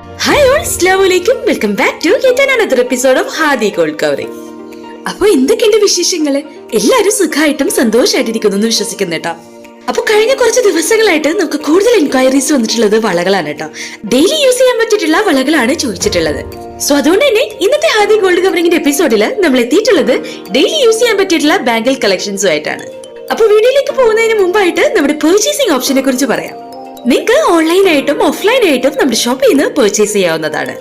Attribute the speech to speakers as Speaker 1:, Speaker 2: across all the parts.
Speaker 1: Hi all, അസ്സലാമു അലൈക്കും. Welcome back to yet another episode of Hadi gold covering. അപ്പൊ എന്തൊക്കെയുണ്ട് വിശേഷങ്ങള്? എല്ലാരും സുഖമായിട്ടും സന്തോഷമായിട്ടിരിക്കുന്നു എന്ന് വിശ്വസിക്കുന്നു കേട്ടോ. അപ്പൊ കഴിഞ്ഞ കുറച്ച് ദിവസങ്ങളായിട്ട് നമുക്ക് കൂടുതൽ എൻക്വയറീസ് വന്നിട്ടുള്ളത് വളകളാണ് കേട്ടോ. ഡെയിലി യൂസ് ചെയ്യാൻ പറ്റിയിട്ടുള്ള വളകളാണ് ചോദിച്ചിട്ടുള്ളത്. സോ അതുകൊണ്ട് തന്നെ ഇന്നത്തെ ഹാദി ഗോൾഡ് കവറിംഗിന്റെ എപ്പിസോഡിൽ നമ്മൾ എത്തിയിട്ടുള്ളത് ഡെയിലി യൂസ് ചെയ്യാൻ പറ്റിയിട്ടുള്ള ബാംഗിൾ കളക്ഷൻസും ആയിട്ടാണ്. അപ്പൊ വീഡിയോയിലേക്ക് പോകുന്നതിന് മുമ്പായിട്ട് നമ്മുടെ പർച്ചേസിംഗ് ഓപ്ഷനെ കുറിച്ച് പറയാം. നിങ്ങൾക്ക് ഓൺലൈനായിട്ടും ഓഫ്ലൈനായിട്ടും നമ്മുടെ ഷോപ്പിൽ നിന്ന് പർച്ചേസ് ചെയ്യാവുന്നതാണ്.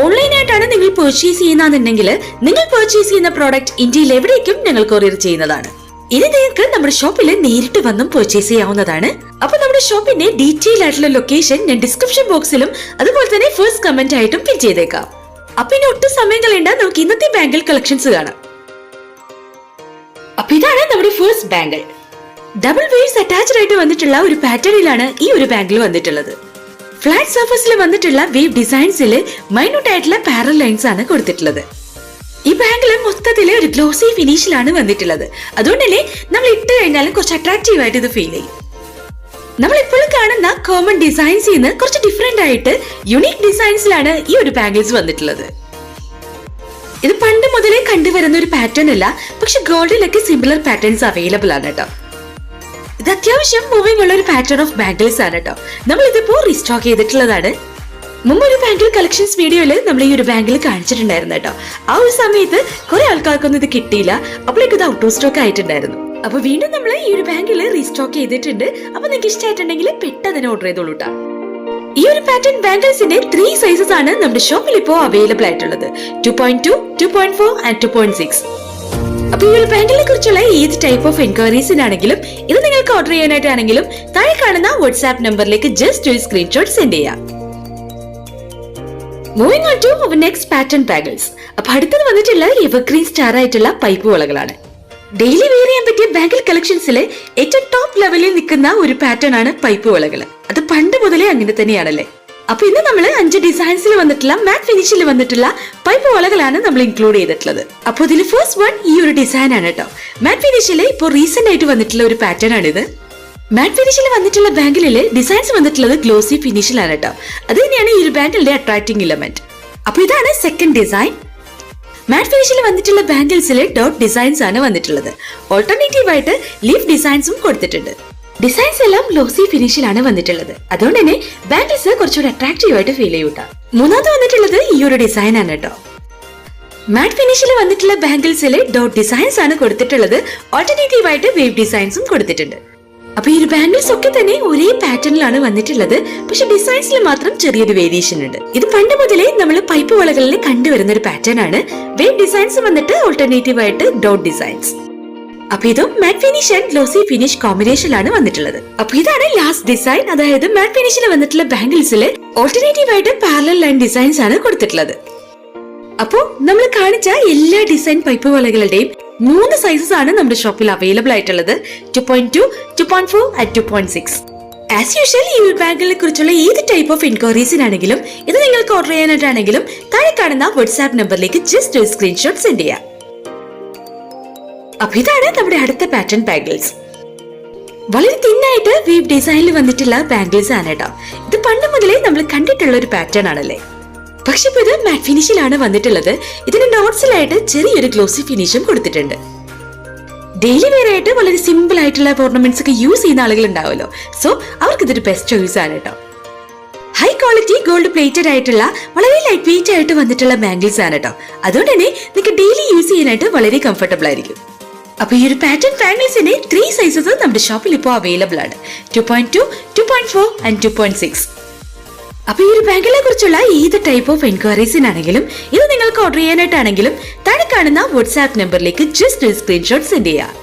Speaker 1: ഓൺലൈനായിട്ടാണ് നിങ്ങൾ പർച്ചേസ് ചെയ്യുന്നതെന്നുണ്ടെങ്കിൽ നിങ്ങൾ പർച്ചേസ് ചെയ്യുന്ന പ്രോഡക്റ്റ് ഇന്ത്യയിൽ എവിടേക്കും ഞങ്ങൾ കൊറിയർ ചെയ്യുന്നതാണ്. ഇനി നിങ്ങൾക്ക് നമ്മുടെ ഷോപ്പിൽ നേരിട്ട് വന്നും പർച്ചേസ് ചെയ്യാവുന്നതാണ്. അപ്പൊ നമ്മുടെ ഷോപ്പിന്റെ ഡീറ്റെയിൽ ആയിട്ടുള്ള ലൊക്കേഷൻ ഞാൻ ഡിസ്ക്രിപ്ഷൻ ബോക്സിലും അതുപോലെ തന്നെ ഫസ്റ്റ് കമന്റ് ആയിട്ടും പിൻ ചെയ്തേക്കാം. അപ്പൊ ഇനി ഒട്ടും സമയം കളയണ്ട, നമുക്ക് ഇന്നത്തെ ബാംഗിൾ കളക്ഷൻസ് കാണാം. അപ്പൊ ഇതാണ് നമ്മുടെ first bangle. Double waves attached ആയിട്ട് വന്നിട്ടുള്ള ഒരു പാറ്റേണിലാണ് ഈ ഒരു ബാംഗിൾ വന്നിട്ടുള്ളത്. ഫ്ലാറ്റ് സർഫസിൽ വന്നിട്ടുള്ള വേവ് ഡിസൈൻസിൽ മൈന്യൂട്ട് ആയിട്ടുള്ള പാരൽ ലൈൻസ് ആണ് കൊടുത്തിട്ടുള്ളത്. ഈ ബാംഗിൾ മൊത്തത്തില് ഒരു ഗ്ലോസി ഫിനിഷിലാണ് വന്നിട്ടുള്ളത്. അതുകൊണ്ട് തന്നെ നമ്മൾ ഇട്ട് കഴിഞ്ഞാലും കുറച്ച് അട്രാക്റ്റീവ് ആയിട്ട് ഇത് ഫീൽ ചെയ്യും. നമ്മൾ ഇപ്പോഴും കാണുന്ന കോമൺ ഡിസൈൻസിൽ നിന്ന് കുറച്ച് ഡിഫറെന്റ് ആയിട്ട് യുണീക് ഡിസൈൻസിലാണ് ഈ ഒരു ബാംഗിൾസ് വന്നിട്ടുള്ളത്. ഇത് പണ്ട് മുതലേ കണ്ടുവരുന്ന ഒരു പാറ്റേൺ അല്ല, പക്ഷെ ഗോൾഡിലൊക്കെ സിമിലർ പാറ്റേൺസ് അവൈലബിൾ ആണ് കേട്ടോ. ഇത് അത്യാവശ്യം മൂവിംഗ് ഉള്ള ഒരു പാറ്റേൺ ഓഫ് ബാംഗിൾസ് ആണ് കേട്ടോ. നമ്മൾ ഇതിപ്പോ റീസ്റ്റോക്ക് ചെയ്തിട്ടുള്ളതാണ്. മുമ്പ് ഒരു ബാംഗിൾ കളക്ഷൻസ് വീഡിയോയില് നമ്മൾ ഈ ഒരു ബാംഗിൾ കാണിച്ചിട്ടുണ്ടായിരുന്നു കേട്ടോ. ആ ഒരു സമയത്ത് കുറെ ആൾക്കാർക്കൊന്നും ഇത് കിട്ടിയില്ല, അപ്പോഴേക്കും ഇത് ഔട്ട് ഓഫ് സ്റ്റോക്ക് ആയിട്ടുണ്ടായിരുന്നു. അപ്പൊ വീണ്ടും നമ്മൾ ഈ ഒരു ബാംഗിൾ റീസ്റ്റോക്ക് ചെയ്തിട്ടുണ്ട്. അപ്പൊ നിങ്ങൾക്ക് ഇഷ്ടമായിട്ടുണ്ടെങ്കിൽ പെട്ടെന്ന് ഓർഡർ ചെയ്തോളൂ കേട്ടോ. ഈ ഒരു പാറ്റേൺ ബാംഗിൾസിന്റെ 3 സൈസസ് ആണ് നമ്മുടെ ഷോപ്പിൽ ഇപ്പോ അവൈലബിൾ ആയിട്ടുള്ളത്. 2.2, 2.4 ആൻഡ് 2.6. അപ്പൊ ഈ ഒരു ബാംഗിളിനെ കുറിച്ചുള്ള ഏത് ടൈപ്പ് ഓഫ് എൻക്വയറീസിനാണെങ്കിലും ഇത് നിങ്ങൾക്ക് ഓർഡർ ചെയ്യാനായിട്ടാണെങ്കിലും താഴെ കാണുന്ന വാട്സ്ആപ്പ് നമ്പറിലേക്ക് ജസ്റ്റ് ഒരു സ്ക്രീൻഷോട്ട് സെൻഡ് ചെയ്യാം. Moving on to our next pattern bangles. അപ്പൊ അടുത്തത് വന്നിട്ടുള്ള എവർഗ്രീൻ സ്റ്റാർ ആയിട്ടുള്ള പൈപ്പ് വളകളാണ്. ഡെയിലി വെയർ ചെയ്യാൻ പറ്റിയ ബാംഗിൾ കളക്ഷൻസിലെ ഏറ്റവും ടോപ്പ് ലെവലിൽ നിൽക്കുന്ന ഒരു പാറ്റേൺ ആണ് പൈപ്പ് വളകൾ. അത് പണ്ട് മുതലേ അങ്ങനെ തന്നെയാണല്ലേ. അപ്പൊ ഇന്ന് നമ്മൾ 5 ഡിസൈൻസിൽ വന്നിട്ടുള്ള മാറ്റ് ഫിനിഷിൽ വന്നിട്ടുള്ള പൈപ്പ് വളകളാണ് നമ്മൾ ഇൻക്ലൂഡ് ചെയ്തിട്ടുള്ളത്. അപ്പൊ ഇതിൽ ഫസ്റ്റ് വൺ ഈ ഒരു ഡിസൈൻ ആണ് കേട്ടോ. മാറ്റ് ഫിനിഷിൽ ഇപ്പോൾ റീസെന്റ് ആയിട്ട് വന്നിട്ടുള്ള ഒരു പാറ്റേൺ ആണിത്. മാറ്റ് ഫിനിഷിൽ വന്നിട്ടുള്ള ബാംഗിളില് ഡിസൈൻസ് വന്നിട്ടുള്ളത് ഗ്ലോസി ഫിനിഷിലാണ് കേട്ടോ. അത് തന്നെയാണ് ഈ ഒരു ബാംഗിളിന്റെ അട്രാക്ടിംഗ് എലമെന്റ്. അപ്പൊ ഇതാണ് സെക്കൻഡ് ഡിസൈൻ. മാറ്റ് ഫിനിഷിൽ വന്നിട്ടുള്ള ബാംഗിൾസിൽ ഡോട്ട് ഡിസൈൻസ് ആണ് വന്നിട്ടുള്ളത്. ഓൾട്ടർനേറ്റീവ് ആയിട്ട് ലീഫ് ഡിസൈൻസും കൊടുത്തിട്ടുണ്ട്. ഡിസൈൻസ് എല്ലാം ഗ്ലോസി ഫിനിഷിലാണ് വന്നിട്ടുള്ളത്. അതുകൊണ്ട് തന്നെ ബാംഗിൾസ് കുറച്ചുകൂടി അട്രാക്റ്റീവ് ആയിട്ട് ഫീൽ ചെയ്യൂട്ടാ. മൂന്നാമത് വന്നിട്ടുള്ളത് ഈ ഒരു ഡിസൈൻ ആണ് കേട്ടോ. മാറ്റ് ഫിനിഷിൽ വന്നിട്ടുള്ള ബാംഗിൾസിൽ ഡോട്ട് ഡിസൈൻസ് ആണ് കൊടുത്തിട്ടുള്ളത്. ഓൾട്ടർനേറ്റീവ് ആയിട്ട് വേവ് ഡിസൈൻസും കൊടുത്തിട്ടുണ്ട്. അപ്പൊ ഈ ഒരു ബാംഗിൾസ് ഒക്കെ തന്നെ ഒരേ പാറ്റേണിലാണ് വന്നിട്ടുള്ളത്, പക്ഷെ ഡിസൈൻസിൽ മാത്രം ചെറിയൊരു വേരിയേഷൻ ഉണ്ട്. ഇത് പണ്ട് മുതലേ നമ്മൾ പൈപ്പ് വളകളിൽ കണ്ടുവരുന്ന ഒരു പാറ്റേൺ ആണ്. വേവ് ഡിസൈൻസ് വന്നിട്ട് ഓൾട്ടർനേറ്റീവ് ആയിട്ട് ഡോട്ട് ഡിസൈൻസ്. അപ്പൊ ഇതും മാറ്റ് ഫിനിഷ് ആൻഡ് ഗ്ലോസി ഫിനിഷ് കോമ്പിനേഷനിലാണ് വന്നിട്ടുള്ളത്. അപ്പൊ ഇതാണ് ലാസ്റ്റ് ഡിസൈൻ. അതായത് മാറ്റ് ഫിനിഷിൽ വന്നിട്ടുള്ള ബാംഗിൾസിൽ ഓൾട്ടർനേറ്റീവ് ആയിട്ട് പാരലൽ ലൈൻ ഡിസൈൻസ് ആണ് കൊടുത്തിട്ടുള്ളത്. അപ്പോ നമ്മൾ കാണിച്ച എല്ലാ ഡിസൈൻ പൈപ്പ് വളകളുടെയും 3 സൈസസ് ആണ് നമ്മുടെ ഷോപ്പിൽ അവൈലബിൾ ആയിട്ടുള്ളത്. 2.2, 2.4 ആൻഡ് 2.6. ആസ് യൂഷ്വൽ ഈ ഒരു ബാംഗിളിനെ കുറിച്ചുള്ള ഏത് ടൈപ്പ് ഓഫ് എൻക്വയറീസിനാണെങ്കിലും ഇത് നിങ്ങൾക്ക് ഓർഡർ ചെയ്യാനായിട്ടാണെങ്കിലും താഴെ കാണുന്ന വാട്സ്ആപ്പ് നമ്പറിലേക്ക് ജസ്റ്റ് ഒരു സ്ക്രീൻഷോട്ട് സെൻഡ് ചെയ്യാം. അപ്പൊ ഇതാണ് നമ്മുടെ അടുത്ത പാറ്റേൺ ബാംഗിൾസ്. വളരെ തിന്നായിട്ട് വേവ് ഡിസൈനിൽ വന്നിട്ടുള്ള ബാംഗിൾസ് ആണ് കേട്ടോ. ഇത് പണ്ട് മുതലേ നമ്മൾ കണ്ടിട്ടുള്ള ഒരു പാറ്റേൺ ആണല്ലേ. പക്ഷെ ഇപ്പൊ ഇത് മാറ്റ് ഫിനിഷിലാണ് വന്നിട്ടുള്ളത്. ഇതിന് നോട്ട്സിലായിട്ട് ചെറിയൊരു ഗ്ലോസി ഫിനിഷും കൊടുത്തിട്ടുണ്ട്. ഡെയിലി വെയർ ആയിട്ട് വളരെ സിമ്പിൾ ആയിട്ടുള്ള ഓർണമെന്റ്സ് ഒക്കെ യൂസ് ചെയ്യുന്ന ആളുകൾ ഉണ്ടാവുമല്ലോ. സോ അവർക്ക് ഇതൊരു ബെസ്റ്റ് ചോയ്സ് ആണ് കേട്ടോ. ഹൈ ക്വാളിറ്റി ഗോൾഡ് പ്ലേറ്റഡ് ആയിട്ടുള്ള വളരെ ലൈറ്റ് വെയിറ്റ് ആയിട്ട് വന്നിട്ടുള്ള ബാംഗിൾസ് ആണ് കേട്ടോ. അതുകൊണ്ട് തന്നെ നിങ്ങൾക്ക് ഡെയിലി യൂസ് ചെയ്യാനായിട്ട് വളരെ കംഫർട്ടബിൾ ആയിരിക്കും. അപ്പൊ ഈ ഒരു പാറ്റേൺ ബാംഗിൾസിന്റെ 3 സൈസസ് നമ്മുടെ ഷോപ്പിൽ ഇപ്പോൾ അവൈലബിൾ ആണ്. 2.2, 2.4 ആൻഡ് 2.6. അപ്പൊ ഈ ഒരു ബാംഗിളിനെ കുറിച്ചുള്ള ഏത് ടൈപ്പ് ഓഫ് എൻക്വയറീസിനാണെങ്കിലും ഇത് നിങ്ങൾക്ക് ഓർഡർ ചെയ്യാനായിട്ടാണെങ്കിലും താഴെ കാണുന്ന വാട്സ്ആപ്പ് നമ്പറിലേക്ക് ജസ്റ്റ് ഒരു സ്ക്രീൻഷോട്ട് സെൻഡ് ചെയ്യാം.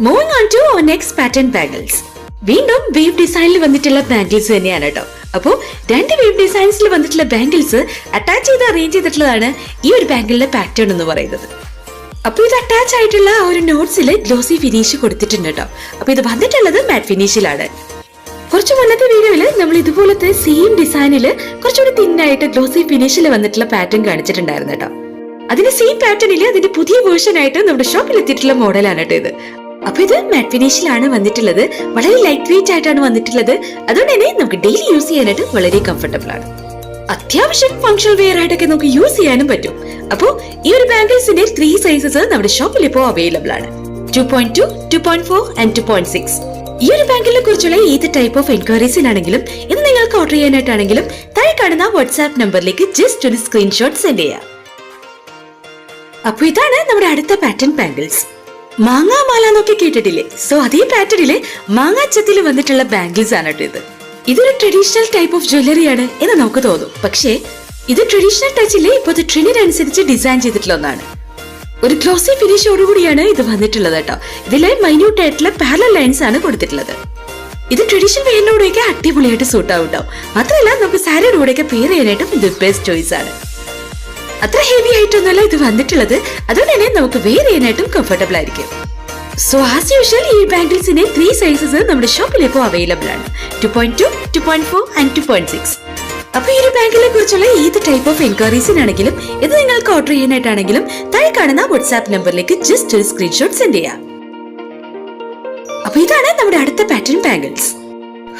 Speaker 1: Moving on to our next pattern bangles. വീണ്ടും വേവ് ഡിസൈനിൽ വന്നിട്ടുള്ള ബാംഗിൾസ് തന്നെയാണ് കേട്ടോ. അപ്പോൾ 2 വേവ് ഡിസൈൻസിൽ വന്നിട്ടുള്ള ബാംഗിൾസ് അറ്റാച്ച് ചെയ്ത് അറേഞ്ച് ചെയ്തിട്ടുള്ളതാണ് ഈ ഒരു ബാംഗിളിന്റെ പാറ്റേൺ എന്ന് പറയുന്നത്. അപ്പൊ ഇത് അറ്റാച്ച് ആയിട്ടുള്ള ഒരു നോട്ട്സിൽ ഗ്ലോസി ഫിനിഷ് കൊടുത്തിട്ടുണ്ട് കേട്ടോ. അപ്പൊ ഇത് വന്നിട്ടുള്ളത് മാറ്റ് ഫിനിഷിലാണ്. കുറച്ച് മുന്നത്തെ വീഡിയോയില് നമ്മൾ ഇതുപോലത്തെ സെയിം ഡിസൈനില് കുറച്ചുകൂടി തിന്നായിട്ട് ഗ്ലോസി ഫിനിഷിൽ വന്നിട്ടുള്ള പാറ്റേൺ കാണിച്ചിട്ടുണ്ടായിരുന്നു കേട്ടോ. അതിന്റെ സെയിം പാറ്റേണില് അതിന്റെ പുതിയ വേർഷൻ ആയിട്ട് നമ്മുടെ ഷോപ്പിൽ എത്തിയിട്ടുള്ള മോഡലാണ് കേട്ടോ ഇത്. അപ്പൊ ഇത് മാറ്റ് ഫിനിഷിലാണ് വന്നിട്ടുള്ളത്. വളരെ ലൈറ്റ് വെയിറ്റ് ആയിട്ടാണ് വന്നിട്ടുള്ളത്. അതുകൊണ്ട് തന്നെ നമുക്ക് ഡെയിലി യൂസ് ചെയ്യാനായിട്ട് വളരെ കംഫർട്ടബിൾ ആണ്. അത്യാവശ്യം ഫംഗ്ഷണൽ വെയർ ആയിട്ടൊക്കെ നമുക്ക് യൂസ് ചെയ്യാനും പറ്റും. അപ്പോ ഈ ഒരു ബാംഗിൾസിന്റെ 3 സൈസസ് നമ്മുടെ ഷോപ്പിൽ ഇപ്പോൾ അവൈലബിൾ ആണ്. 2.2, 2.4 ആൻഡ് 2.6. ഈ ഒരു ബാംഗിളിനെ കുറിച്ചുള്ള ഏത് ടൈപ്പ് ഓഫ് എൻക്വയറീസിനാണെങ്കിലും ഇത് നിങ്ങൾക്ക് ഓർഡർ ചെയ്യാനായിട്ടാണെങ്കിലും താഴെ കാണുന്ന വാട്സ്ആപ്പ് നമ്പറിലേക്ക് ജസ്റ്റ് ഒരു സ്ക്രീൻഷോട്ട് സെൻഡ് ചെയ്യാം. അപ്പൊ ഇതാണ് നമ്മുടെ അടുത്ത പാറ്റേൺ ബാംഗിൾസ്. മാങ്ങാ മാല എന്നൊക്കെ കേട്ടിട്ടില്ലേ? സോ അതേ പാറ്റേണില് മാങ്ങാച്ചത്തിൽ വന്നിട്ടുള്ള ബാംഗിൾസ് ആണ് കേട്ടോ ഇത്. ഇതൊരു ട്രഡീഷണൽ ടൈപ്പ് ഓഫ് ജ്വല്ലറിയാണ് എന്ന് നമുക്ക് തോന്നും. പക്ഷേ ഇത് ട്രഡീഷണൽ ടച്ചിലെ ഇപ്പോഴത്തെ ട്രെൻഡിനനുസരിച്ച് ഡിസൈൻ ചെയ്തിട്ടുള്ള ഒന്നാണ്. ഒരു ഗ്ലോസി ഫിനിഷോടുകൂടിയാണ് ഇത് വന്നിട്ടുള്ളത് കേട്ടോ. ഇതിലെ മൈന്യൂട്ട് ആയിട്ടുള്ള പാരലൽ ലൈൻസ് ആണ് കൊടുത്തിട്ടുള്ളത്. ഇത് ട്രഡീഷണൽ വെയറിനോടൊക്കെ അടിപൊളിയായിട്ട് സൂട്ട് ആവും കേട്ടോ. മാത്രമല്ല നമുക്ക് സാരിയുടെ കൂടെയൊക്കെ പെയർ ചെയ്യാനായിട്ടും ഇത് ബെസ്റ്റ് ചോയ്സ് ആണ്. അത്ര ഹെവി ആയിട്ടൊന്നുമല്ല ഇത് വന്നിട്ടുള്ളത്. അതുകൊണ്ട് തന്നെ നമുക്ക് വെയർ ചെയ്യാനായിട്ടും കംഫർട്ടബിൾ ആയിരിക്കും. സോ ആസ് യൂഷ്വൽ ഈ ബാംഗിൾസിന്റെ 3 സൈസസ് നമ്മുടെ ഷോപ്പിൽ ഇപ്പോൾ അവൈലബിൾ ആണ്. 2.2, 2.4 ആൻഡ് 2.6. അപ്പൊ ഈ ഒരു ബാംഗിളിനെ കുറിച്ചുള്ള ഏത് ടൈപ്പ് ഓഫ് എൻക്വയറീസിനാണെങ്കിലും ഇത് നിങ്ങൾക്ക് ഓർഡർ ചെയ്യാനായിട്ടാണെങ്കിലും താഴെ കാണുന്ന വാട്സ്ആപ്പ് നമ്പറിലേക്ക് ജസ്റ്റ് ഒരു സ്ക്രീൻഷോട്ട് സെൻഡ് ചെയ്യാം. അപ്പൊ ഇതാണ് നമ്മുടെ അടുത്ത pattern bangles.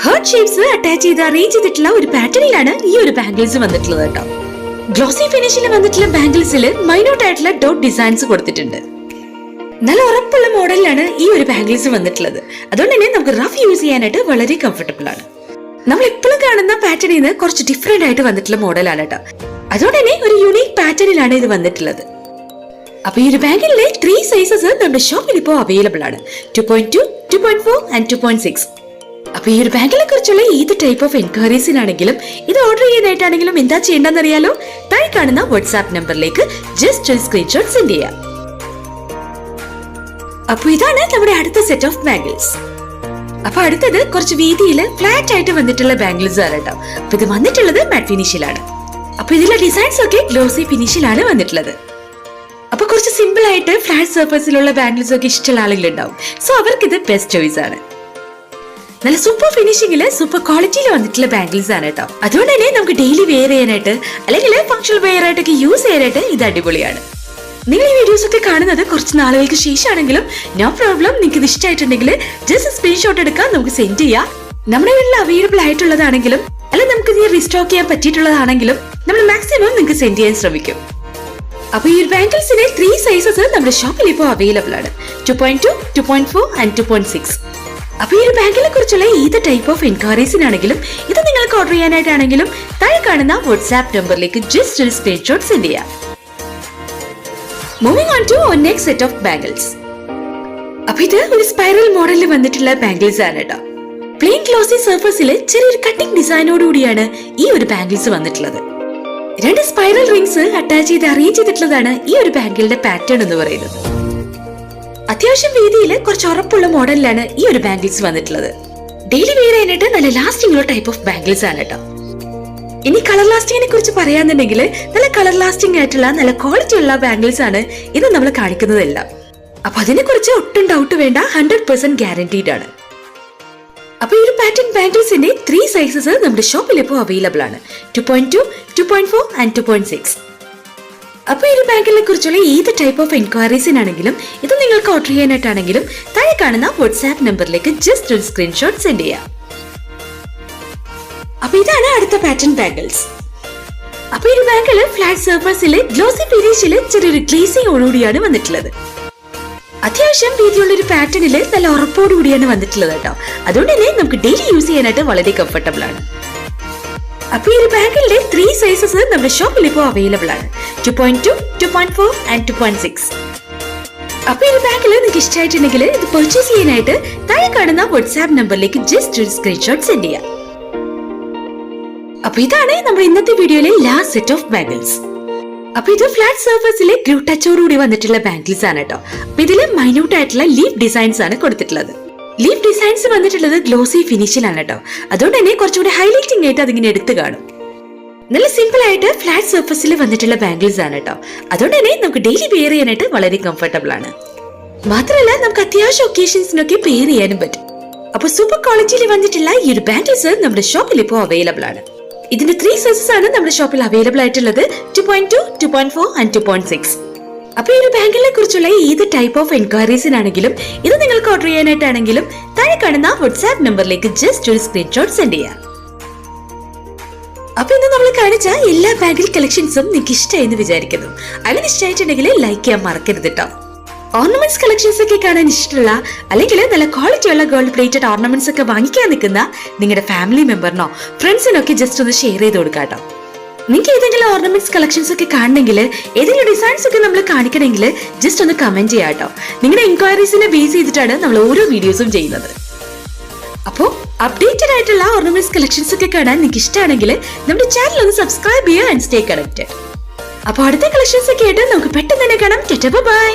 Speaker 1: Heart shapes attach ചെയ്ത് അറേഞ്ച് ചെയ്തിട്ടുള്ള ഒരു പാറ്റേണിലാണ് ഈ ഒരു ബാംഗിൾസ് വന്നിട്ടുള്ളത് കേട്ടോ. ഗ്ലോസി ഫിനിഷിൽ വന്നിട്ടുള്ള ബാംഗിൾസിൽ മൈന്യൂട്ട് ആയിട്ടുള്ള ഡോട്ട് ഡിസൈൻസ് കൊടുത്തിട്ടുണ്ട്. നല്ല ഉറപ്പുള്ള മോഡലിലാണ് ഈ ഒരു ബാംഗിൾസ് വന്നിട്ടുള്ളത്. അതുകൊണ്ട് തന്നെ നമുക്ക് റഫ് യൂസ് ചെയ്യാനായിട്ട് വളരെ കംഫർട്ടബിൾ ആണ്. നമ്മൾ എപ്പോഴും കാണുന്ന പാറ്റേണിൽ നിന്ന് കുറച്ച് ഡിഫറെന്റ് ആയിട്ട് വന്നിട്ടുള്ള മോഡലാണ് കേട്ടോ. അതുകൊണ്ട് തന്നെ ഒരു യൂണീക് പാറ്റേണിലാണ് ഇത് വന്നിട്ടുള്ളത്. അപ്പൊ ഈ ഒരു ബാംഗിളിലെ 3 സൈസസ് നമ്മുടെ ഷോപ്പിൽ ഇപ്പോൾ അവൈലബിൾ ആണ്. 2.2, 2.4 ആൻഡ് 2.6. അപ്പൊ ഈ ഒരു ബാംഗിളിനെ കുറിച്ചുള്ള ഏത് ടൈപ്പ് ഓഫ് എൻക്വയറീസിനാണെങ്കിലും ഇത് ഓർഡർ ചെയ്യാനായിട്ടാണെങ്കിലും എന്താ ചെയ്യേണ്ടെന്ന് അറിയാലോ? താഴെ കാണുന്ന വാട്സ്ആപ്പ് നമ്പറിലേക്ക് ജസ്റ്റ് ഒരു സ്ക്രീൻഷോട്ട് സെൻഡ് ചെയ്യാം. അപ്പൊ ഇതാണ് നമ്മുടെ അടുത്ത സെറ്റ് ഓഫ് ബാംഗിൾസ്. അപ്പൊ അടുത്തത് കുറച്ച് വീതിയിൽ ഫ്ലാറ്റ് ആയിട്ട് വന്നിട്ടുള്ള ബാംഗിൾസ് ആണ് കേട്ടോ. അപ്പൊ ഇത് വന്നിട്ടുള്ളത് മാറ്റ് ഫിനിഷിലാണ്. അപ്പൊ ഇതിലെ ഡിസൈൻസ് ഒക്കെ ഗ്ലോസി ഫിനിഷിലാണ് വന്നിട്ടുള്ളത്. അപ്പൊ കുറച്ച് സിമ്പിൾ ആയിട്ട് ഫ്ലാറ്റ് സർഫസിലുള്ള ബാംഗിൾസ് ഒക്കെ ഇഷ്ടമുള്ള ആളുകളുണ്ടാവും. സോ അവർക്ക് ഇത് ബെസ്റ്റ് ചോയ്സ് ആണ്. നല്ല സൂപ്പർ ഫിനിഷിംഗില് സൂപ്പർ ക്വാളിറ്റിയിൽ വന്നിട്ടുള്ള ബാംഗിൾസ് ആണ് കേട്ടോ. അതുകൊണ്ട് തന്നെ നമുക്ക് ഡെയിലി വെയർ ചെയ്യാനായിട്ട് അല്ലെങ്കിൽ ഫംഗ്ഷണൽ വെയർ ആയിട്ടൊക്കെ യൂസ് ചെയ്യാനായിട്ട് ഇത് അടിപൊളിയാണ്. നിങ്ങൾ ഈ വീഡിയോസ് ഒക്കെ കാണുന്നത് കുറച്ച് നാളുകൾക്ക് ശേഷമാണെങ്കിലും നോ പ്രോബ്ലം. നിങ്ങൾക്ക് ഇത് ഇഷ്ടമായിട്ടുണ്ടെങ്കിൽ ജസ്റ്റ് സ്ക്രീൻഷോട്ട് എടുക്കാൻ നമുക്ക് സെൻഡ് ചെയ്യാം. നമ്മുടെ വീട്ടിൽ അവൈലബിൾ ആയിട്ടുള്ളതാണെങ്കിലും അല്ല നമുക്ക് ഇനി റീസ്റ്റോക്ക് ചെയ്യാൻ പറ്റിയിട്ടുള്ളതാണെങ്കിലും നമ്മൾ മാക്സിമം നിങ്ങൾക്ക് സെൻഡ് ചെയ്യാൻ ശ്രമിക്കും. അപ്പൊ ഈ ഒരു ബാംഗിൾസിന്റെ 3 സൈസസ് നമ്മുടെ ഷോപ്പിൽ ഇപ്പോൾ അവൈലബിൾ ആണ്. 2.2, 2.4 ആൻഡ് 2.6. അപ്പൊ ഈ ഒരു ബാംഗിളിനെ കുറിച്ചുള്ള ഏത് ടൈപ്പ് ഓഫ് എൻക്വയറീസിനാണെങ്കിലും ഇത് നിങ്ങൾക്ക് ഓർഡർ ചെയ്യാനായിട്ടാണെങ്കിലും താഴെ കാണുന്ന വാട്സ്ആപ്പ് നമ്പറിലേക്ക് ജസ്റ്റ് ഒരു സ്ക്രീൻഷോട്ട് സെൻഡ് ചെയ്യാം. Moving on to our next set of bangles. അപ്പൊ ഇത് ഒരു സ്പൈറൽ മോഡലിൽ വന്നിട്ടുള്ള ബാംഗിൾസ് ആണ് കേട്ടോ. പ്ലെയിൻ ഗ്ലോസി സർഫസിൽ ചെറിയൊരു കട്ടിംഗ് ഡിസൈനോട് കൂടിയാണ് ഈ ഒരു ബാംഗിൾസ് വന്നിട്ടുള്ളത്. 2 സ്പൈറൽ റിംഗ്സ് അറ്റാച്ച് ചെയ്ത് അറേഞ്ച് ചെയ്തിട്ടുള്ളതാണ് ഈ ഒരു ബാംഗിളിന്റെ പാറ്റേൺ എന്ന് പറയുന്നത്. അത്യാവശ്യം വീതിയിൽ കുറച്ച് ഉറപ്പുള്ള മോഡലിലാണ് ഈ ഒരു ബാംഗിൾസ് വന്നിട്ടുള്ളത്. ഡെയിലി വെയർ ചെയ്യാനായിട്ട് നല്ല ലാസ്റ്റിംഗ് ഉള്ള ടൈപ്പ് ഓഫ് ബാംഗിൾസ് ആണ് കേട്ടോ. ഇനി കളർ ലാസ്റ്റിങ്ങിനെ കുറിച്ച് പറയാന്നുണ്ടെങ്കിൽ നല്ല കളർ ലാസ്റ്റിംഗ് ആയിട്ടുള്ള നല്ല ക്വാളിറ്റി ഉള്ള ബാംഗിൾസ് ആണ് ഇത് നമ്മൾ കാണിക്കുന്നതെല്ലാം. അപ്പൊ അതിനെ കുറിച്ച് ഒട്ടും ഡൗട്ട് വേണ്ട, 100% ഗ്യാരണ്ടീഡ് ആണ്. അപ്പൊ ഈ ഒരു പാറ്റേൺ ബാംഗിൾസിന്റെ 3 സൈസസ് നമ്മുടെ ഷോപ്പിൽ ഇപ്പോൾ അവൈലബിൾ ആണ്. 2.2, 2.4 ആൻഡ് 2.6. അപ്പൊ ഈ ഒരു ബാംഗിളിനെ കുറിച്ചുള്ള ഏത് ടൈപ്പ് ഓഫ് എൻക്വയറീസിനാണെങ്കിലും ഇത് നിങ്ങൾക്ക് ഓർഡർ ചെയ്യാനായിട്ടാണെങ്കിലും താഴെ കാണുന്ന വാട്സ്ആപ്പ് നമ്പറിലേക്ക് ജസ്റ്റ് ഒരു സ്ക്രീൻഷോട്ട് സെൻഡ് ചെയ്യാം. അപ്പൊ ഇതാണ് അടുത്ത പാറ്റേൺ ബാംഗിൾസ്. അപ്പൊ ഈ ഒരു ബാംഗിൾ ഫ്ലാറ്റ് സർഫസിലെ ഗ്ലോസി ഫിനിഷില് ചെറിയൊരു ഗ്ലേസിംഗോടുകൂടിയാണ് വന്നിട്ടുള്ളത്. അത്യാവശ്യം വീതിയുള്ള ഒരു പാറ്റേണില് നല്ല ഉറപ്പോടുകൂടിയാണ് വന്നിട്ടുള്ളത് കേട്ടോ. അതുകൊണ്ട് തന്നെ നമുക്ക് ഡെയിലി യൂസ് ചെയ്യാനായിട്ട് വളരെ കംഫർട്ടബിൾ ആണ്. അപ്പൊ ഈ ഒരു ബാംഗിളിന്റെ 3 സൈസസ് നമ്മുടെ ഷോപ്പിൽ ഇപ്പോൾ അവൈലബിൾ ആണ്. 2.2, 2.4 ആൻഡ് 2.6. അപ്പൊ ഈ ഒരു ബാംഗിൾ നിങ്ങൾക്ക് ഇഷ്ടമായിട്ടുണ്ടെങ്കിൽ ഇത് പർച്ചേസ് ചെയ്യാനായിട്ട് താഴെ കാണുന്ന വാട്സ്ആപ്പ് നമ്പറിലേക്ക് ജസ്റ്റ് ഒരു സ്ക്രീൻഷോട്ട് സെൻഡ് ചെയ്യാം. അപ്പൊ ഇതാണ് നമ്മുടെ ഇന്നത്തെ വീഡിയോയിലെ ലാസ്റ്റ് സെറ്റ് ഓഫ് ബാംഗിൾസ്. അപ്പൊ ഇത് ഫ്ലാറ്റ് സർഫസിലെ ഗ്ലൂ ടച്ചോടുകൂടി വന്നിട്ടുള്ള ബാംഗിൾസ് ആണ് കേട്ടോ. അപ്പൊ ഇതില് മൈന്യൂട്ട് ആയിട്ടുള്ള ലീഫ് ഡിസൈൻസ് ആണ് കൊടുത്തിട്ടുള്ളത്. ലീഫ് ഡിസൈൻസ് വന്നിട്ടുള്ളത് ഗ്ലോസി ഫിനിഷിലാണ് കേട്ടോ. അതുകൊണ്ട് തന്നെ കുറച്ചുകൂടി ഹൈലൈറ്റിംഗ് ആയിട്ട് അതിങ്ങനെ എടുത്തു കാണും. നല്ല സിമ്പിൾ ആയിട്ട് ഫ്ലാറ്റ് സർഫസിൽ വന്നിട്ടുള്ള ബാംഗിൾസ് ആണ് കേട്ടോ. അതുകൊണ്ട് തന്നെ നമുക്ക് ഡെയിലി വെയർ ചെയ്യാനായിട്ട് വളരെ കംഫർട്ടബിൾ ആണ്. മാത്രമല്ല നമുക്ക് അത്യാവശ്യം ഒക്കേഷൻസിനൊക്കെ പെയർ ചെയ്യാനും പറ്റും. അപ്പൊ സൂപ്പർ ക്വാളിറ്റിയിൽ വന്നിട്ടുള്ള ഈ ഒരു ബാംഗിൾസ് നമ്മുടെ ഷോപ്പിൽ ഇപ്പോൾ അവൈലബിൾ ആണ്. ഇതിന്റെ 3 സൈസസ് ആണ് നമ്മുടെ ഷോപ്പിൽ അവൈലബിൾ ആയിട്ടുള്ളത്. 2.2, 2.4 ആൻഡ് 2.6. അപ്പൊ ഈ ഒരു ബാങ്കിനെ കുറിച്ചുള്ള ഏത് ടൈപ്പ് ഓഫ് എൻക്വയറീസിനാണെങ്കിലും ഇത് നിങ്ങൾക്ക് ഓർഡർ ചെയ്യാനായിട്ടാണെങ്കിലും താഴെ കാണുന്ന വാട്സ്ആപ്പ് നമ്പറിലേക്ക് ജസ്റ്റ് ഒരു സ്ക്രീൻഷോട്ട് സെൻഡ് ചെയ്യാം. അപ്പൊ ഇന്ന് നമ്മൾ കാണിച്ച എല്ലാ ബാങ്കിൾ കളക്ഷൻസും നിങ്ങൾക്ക് ഇഷ്ടമായെന്ന് വിചാരിക്കുന്നു. അങ്ങനെ ഇഷ്ടമായിട്ടുണ്ടെങ്കിൽ ലൈക്ക് ചെയ്യാൻ മറക്കരുത് കേട്ടോ. ഓർണമെന്റ്സ് കളക്ഷൻസ് ഒക്കെ കാണാൻ ഇഷ്ടമുള്ള അല്ലെങ്കിൽ നല്ല ക്വാളിറ്റി ഉള്ള ഗോൾഡ് പ്ലേറ്റഡ് ഓർണമെന്റ്സ് ഒക്കെ വാങ്ങിക്കാൻ നിൽക്കുന്ന നിങ്ങളുടെ ഫാമിലി മെമ്പറിനോ ഫ്രണ്ട്സിനോ ഒക്കെ ജസ്റ്റ് ഒന്ന് ഷെയർ ചെയ്ത് കൊടുക്കാട്ടോ. നിങ്ങൾക്ക് ഏതെങ്കിലും ഓർണമെന്റ്സ് കളക്ഷൻസ് ഒക്കെ കാണണമെങ്കിൽ ഏതെങ്കിലും ഡിസൈൻസ് ഒക്കെ നമ്മൾ കാണിക്കണമെങ്കിൽ ജസ്റ്റ് ഒന്ന് കമന്റ് ചെയ്യാട്ടോ. നിങ്ങളുടെ എൻക്വയറീസിനെ ബേസ് ചെയ്തിട്ടാണ് നമ്മൾ ഓരോ വീഡിയോസും ചെയ്യുന്നത്. അപ്പോൾ അപ്ഡേറ്റഡ് ആയിട്ടുള്ള ഓർണമെന്റ്സ് കളക്ഷൻസ് ഒക്കെ കാണാൻ നിങ്ങൾക്ക് ഇഷ്ടമാണെങ്കിൽ നമ്മുടെ ചാനൽ ഒന്ന് സബ്സ്ക്രൈബ് ചെയ്യുക ആൻഡ് സ്റ്റേ കണക്റ്റഡ്. അപ്പോൾ അടുത്ത കളക്ഷൻസ് ഒക്കെ ആയിട്ട് നമുക്ക് പെട്ടെന്ന് തന്നെ കാണാം. ബൈ.